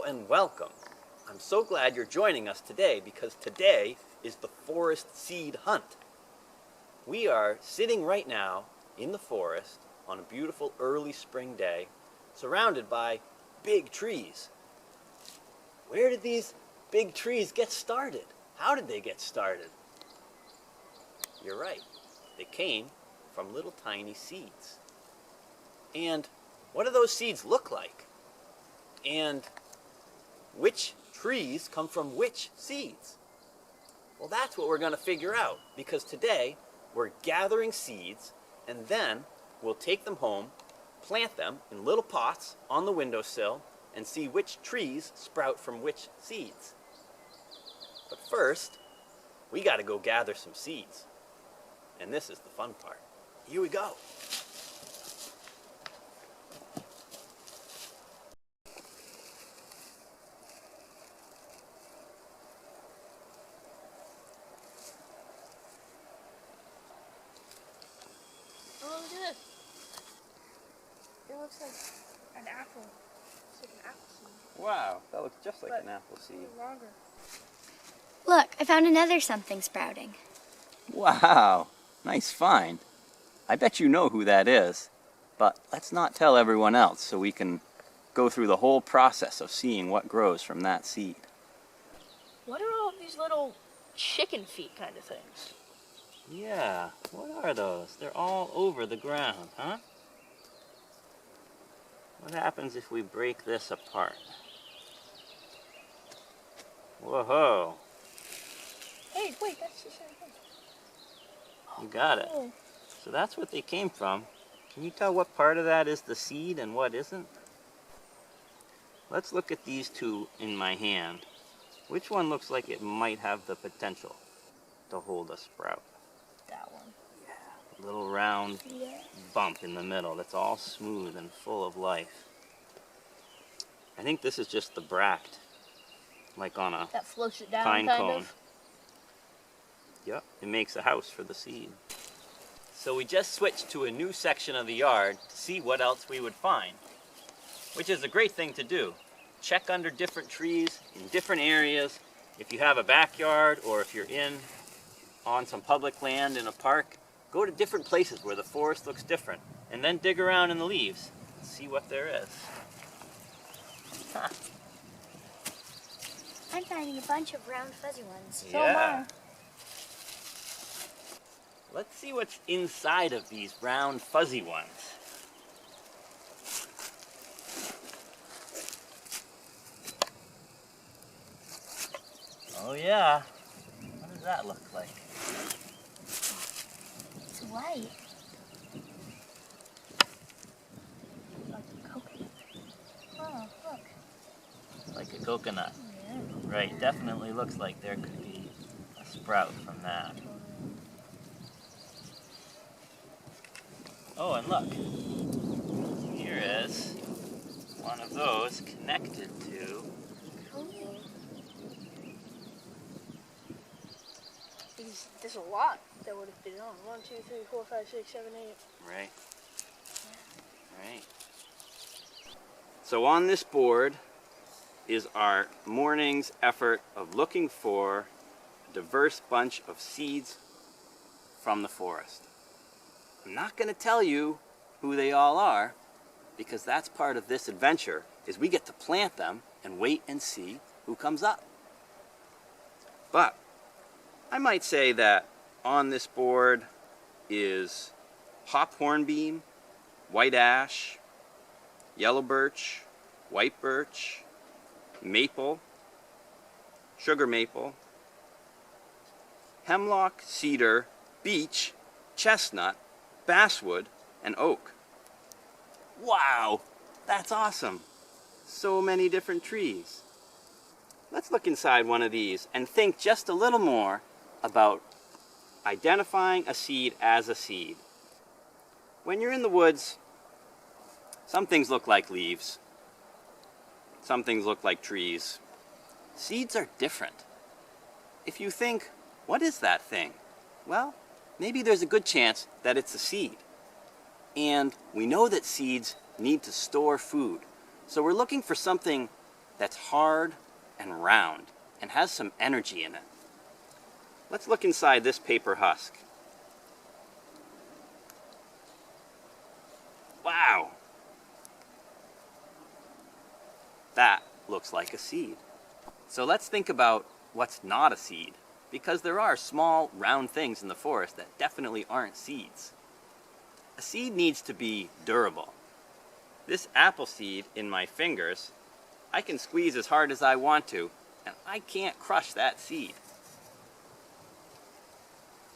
and welcome. I'm so glad you're joining us today because today is the forest seed hunt. We are sitting right now in the forest on a beautiful early spring day, surrounded by big trees. Where did these big trees get started? How did they get started? You're right. They came from little tiny seeds. And what do those seeds look like? And which trees come from which seeds? Well, that's what we're going to figure out, because today we're gathering seeds and then we'll take them home, plant them in little pots on the windowsill, and see which trees sprout from which seeds. But first, we got to go gather some seeds. And this is the fun part. Here we go. Oh, look at this. It looks like an apple. It's like an apple seed. Wow, that looks just like an apple seed. Longer. Look, I found another something sprouting. Wow, nice find. I bet you know who that is, but let's not tell everyone else so we can go through the whole process of seeing what grows from that seed. What are all these little chicken feet kind of things? Yeah, what are those? They're all over the ground, huh? What happens if we break this apart? Whoa! Hey, wait, that's the same thing. You got it. Oh. So that's what they came from. Can you tell what part of that is the seed and what isn't? Let's look at these two in my hand. Which one looks like it might have the potential to hold a sprout? That one. Yeah, a little round bump in the middle that's all smooth and full of life. I think this is just the bract, like on a That floats it down, pine kind cone. of. Yep, it makes a house for the seed. So we just switched to a new section of the yard to see what else we would find, which is a great thing to do. Check under different trees in different areas. If you have a backyard or if you're on some public land in a park, go to different places where the forest looks different and then dig around in the leaves and see what there is. Huh. I'm finding a bunch of round fuzzy ones. So am I. Let's see what's inside of these round fuzzy ones. Oh yeah, what does that look like? It's white. Like a coconut. Oh, look. Like a coconut. Yeah. Right, definitely looks like there could be a sprout from that. Oh, and look, here is one of those connected to. There's a lot that would have been on. 1, 2, 3, 4, 5, 6, 7, 8. Right. Right. So on this board is our morning's effort of looking for a diverse bunch of seeds from the forest. I'm not going to tell you who they all are, because that's part of this adventure, is we get to plant them and wait and see who comes up. But I might say that on this board is hop hornbeam, white ash, yellow birch, white birch, maple, sugar maple, hemlock, cedar, beech, chestnut, basswood, and oak. Wow, that's awesome. So many different trees. Let's look inside one of these and think just a little more about identifying a seed as a seed. When you're in the woods, some things look like leaves. Some things look like trees. Seeds are different. If you think, what is that thing? Well, maybe there's a good chance that it's a seed. And we know that seeds need to store food. So we're looking for something that's hard and round and has some energy in it. Let's look inside this paper husk. Wow! That looks like a seed. So let's think about what's not a seed, because there are small, round things in the forest that definitely aren't seeds. A seed needs to be durable. This apple seed in my fingers, I can squeeze as hard as I want to, and I can't crush that seed.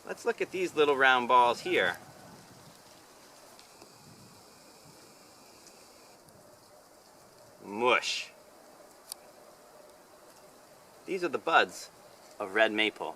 Let's look at these little round balls here. Mush. These are the buds of red maple.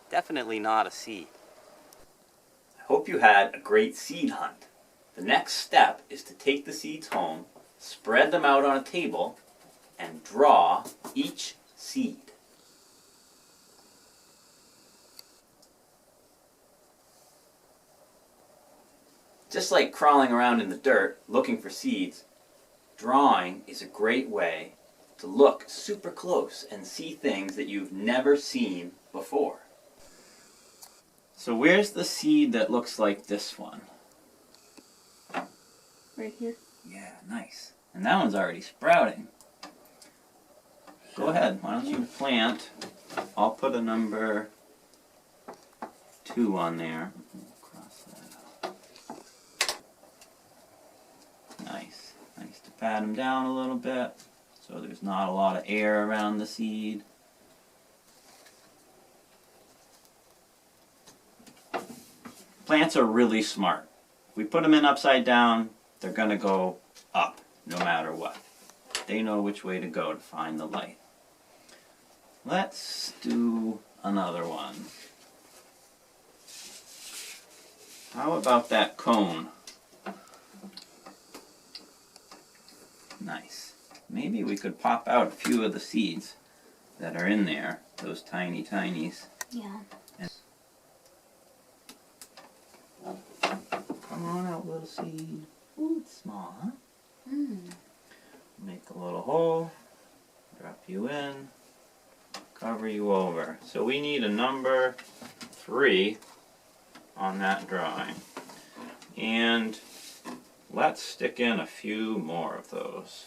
Definitely not a seed. I hope you had a great seed hunt. The next step is to take the seeds home, spread them out on a table, and draw each seed. Just like crawling around in the dirt looking for seeds, drawing is a great way to look super close and see things that you've never seen before. So where's the seed that looks like this one? Right here. Yeah, nice. And that one's already sprouting. Go ahead, why don't you plant? I'll put a number 2 on there. Cross that out. Nice. Nice to pat them down a little bit so there's not a lot of air around the seed. Plants are really smart. If we put them in upside down, they're going to go up no matter what. They know which way to go to find the light. Let's do another one. How about that cone? Nice. Maybe we could pop out a few of the seeds that are in there, those tiny tinies. Yeah. Come on out, little seed. Ooh, it's small, huh? Make a little hole, drop you in, cover you over. So we need a number 3 on that drawing. And let's stick in a few more of those.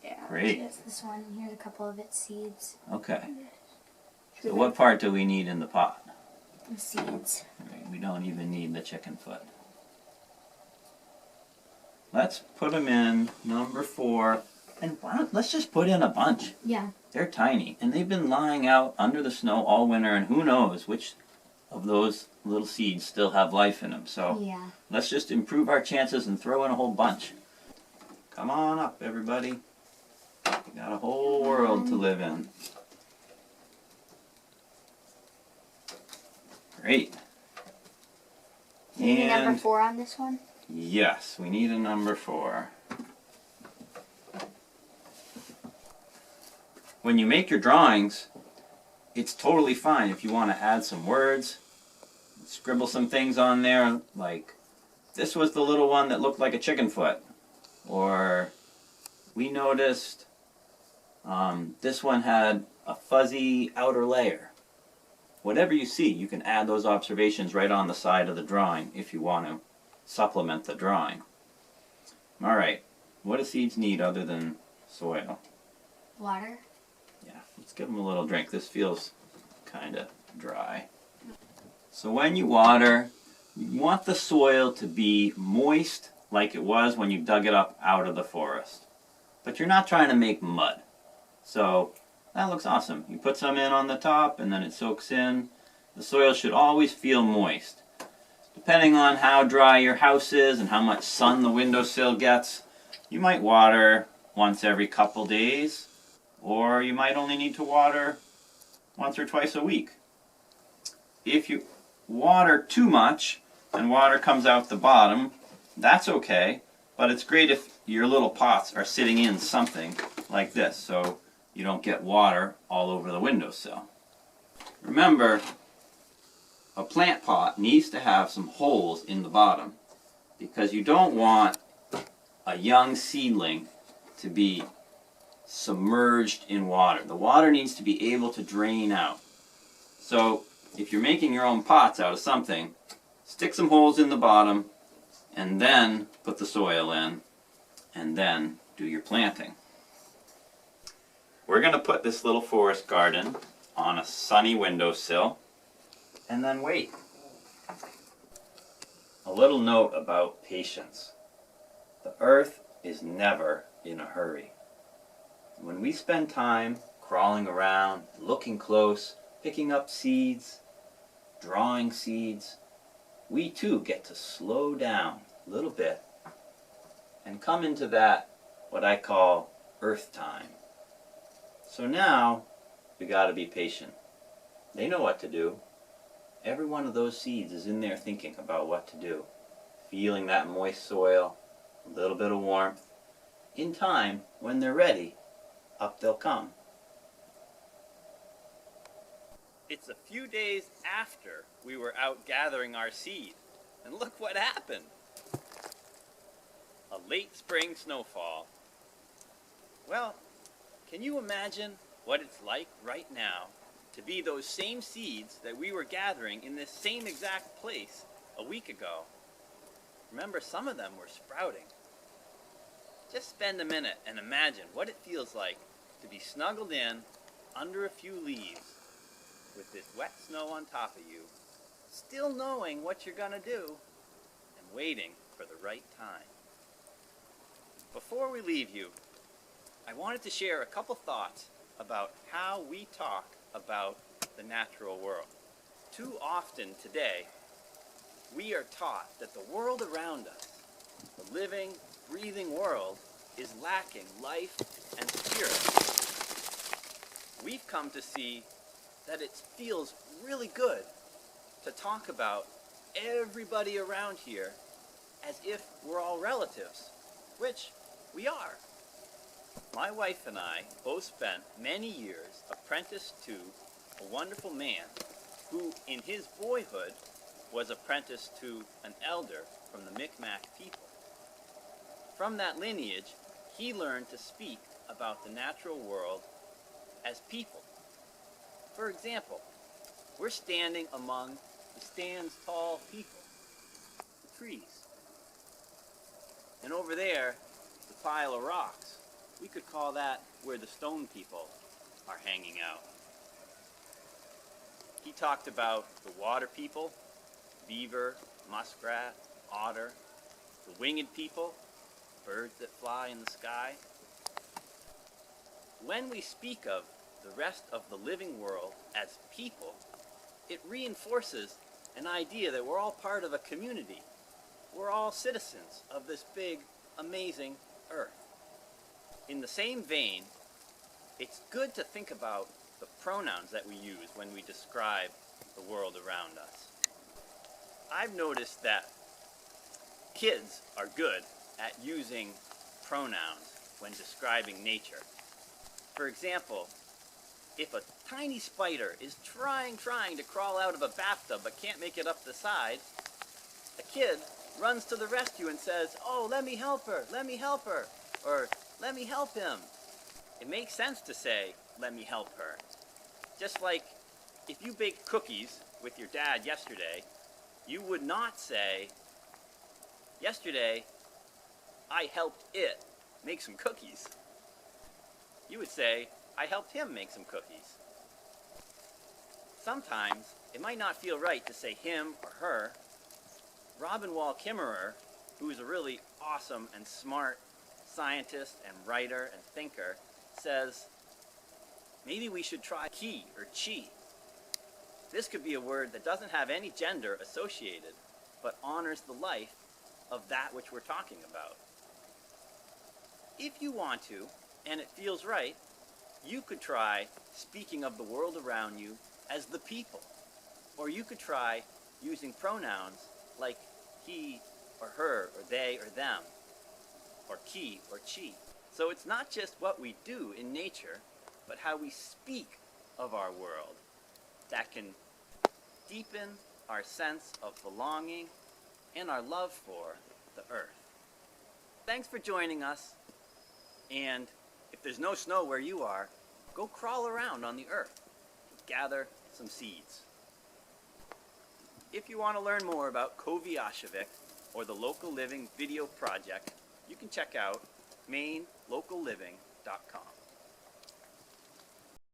Yeah. Great. Here's this one. Here's a couple of its seeds. Okay. So what part do we need in the pot? The seeds. Right, we don't even need the chicken foot. Let's put them in number 4. And let's just put in a bunch. Yeah. They're tiny, and they've been lying out under the snow all winter, and who knows which of those little seeds still have life in them. So Yeah. let's just improve our chances and throw in a whole bunch. Come on up, everybody. You got a whole world to live in. Great. You need a number And 4 on this one? yes, we need a number 4. When you make your drawings, it's totally fine if you want to add some words, scribble some things on there, like this was the little one that looked like a chicken foot, or we noticed this one had a fuzzy outer layer. Whatever you see, you can add those observations right on the side of the drawing if you want to supplement the drawing. Alright, what do seeds need other than soil? Water. Yeah, let's give them a little drink. This feels kind of dry. So when you water, you want the soil to be moist like it was when you dug it up out of the forest. But you're not trying to make mud. So that looks awesome. You put some in on the top and then it soaks in. The soil should always feel moist. Depending on how dry your house is and how much sun the windowsill gets, you might water once every couple days, or you might only need to water once or twice a week. If you water too much and water comes out the bottom, that's okay, but it's great if your little pots are sitting in something like this so you don't get water all over the windowsill. Remember, a plant pot needs to have some holes in the bottom because you don't want a a young seedling to be submerged in water. The water needs to be able to drain out. So if you're making your own pots out of something, stick some holes in the bottom and then put the soil in and then do your planting. We're going to put this little forest garden on a sunny windowsill and then wait. A little note about patience. The earth is never in a hurry. When we spend time crawling around, looking close, picking up seeds, drawing seeds, we too get to slow down a little bit and come into that, what I call earth time. So now, we got to be patient. They know what to do. Every one of those seeds is in there thinking about what to do. Feeling that moist soil, a little bit of warmth. In time, when they're ready, up they'll come. It's a few days after we were out gathering our seed, and look what happened. A late spring snowfall. Well, can you imagine what it's like right now to be those same seeds that we were gathering in this same exact place a week ago? Remember, some of them were sprouting. Just spend a minute and imagine what it feels like to be snuggled in under a few leaves with this wet snow on top of you, still knowing what you're going to do and waiting for the right time. Before we leave you, I wanted to share a couple thoughts about how we talk about the natural world. Too often today, we are taught that the world around us, the living, breathing world, is lacking life and spirit. We've come to see that it feels really good to talk about everybody around here as if we're all relatives, which we are. My wife and I both spent many years apprenticed to a wonderful man who, in his boyhood, was apprenticed to an elder from the Micmac people. From that lineage, he learned to speak about the natural world as people. For example, we're standing among the stands tall people, the trees. And over there, the pile of rocks. We could call that where the stone people are hanging out. He talked about the water people, beaver, muskrat, otter, the winged people, birds that fly in the sky. When we speak of the rest of the living world as people, it reinforces an idea that we're all part of a community. We're all citizens of this big, amazing earth. In the same vein, it's good to think about the pronouns that we use when we describe the world around us. I've noticed that kids are good at using pronouns when describing nature. For example, if a tiny spider is trying to crawl out of a bathtub but can't make it up the side, a kid runs to the rescue and says, "Oh, let me help her, or let me help him." It makes sense to say, "Let me help her." Just like if you baked cookies with your dad yesterday, you would not say, "Yesterday, I helped it make some cookies." You would say, "I helped him make some cookies." Sometimes it might not feel right to say him or her. Robin Wall Kimmerer, who is a really awesome and smart scientist and writer and thinker, says, maybe we should try he or chi. This could be a word that doesn't have any gender associated, but honors the life of that which we're talking about. If you want to, and it feels right, you could try speaking of the world around you as the people. Or you could try using pronouns like he or her or they or them, or ki or chi. So it's not just what we do in nature, but how we speak of our world that can deepen our sense of belonging and our love for the earth. Thanks for joining us. And if there's no snow where you are, go crawl around on the earth. Gather some seeds. If you want to learn more about Koviashuvik or the Local Living video project, you can check out mainlocalliving.com.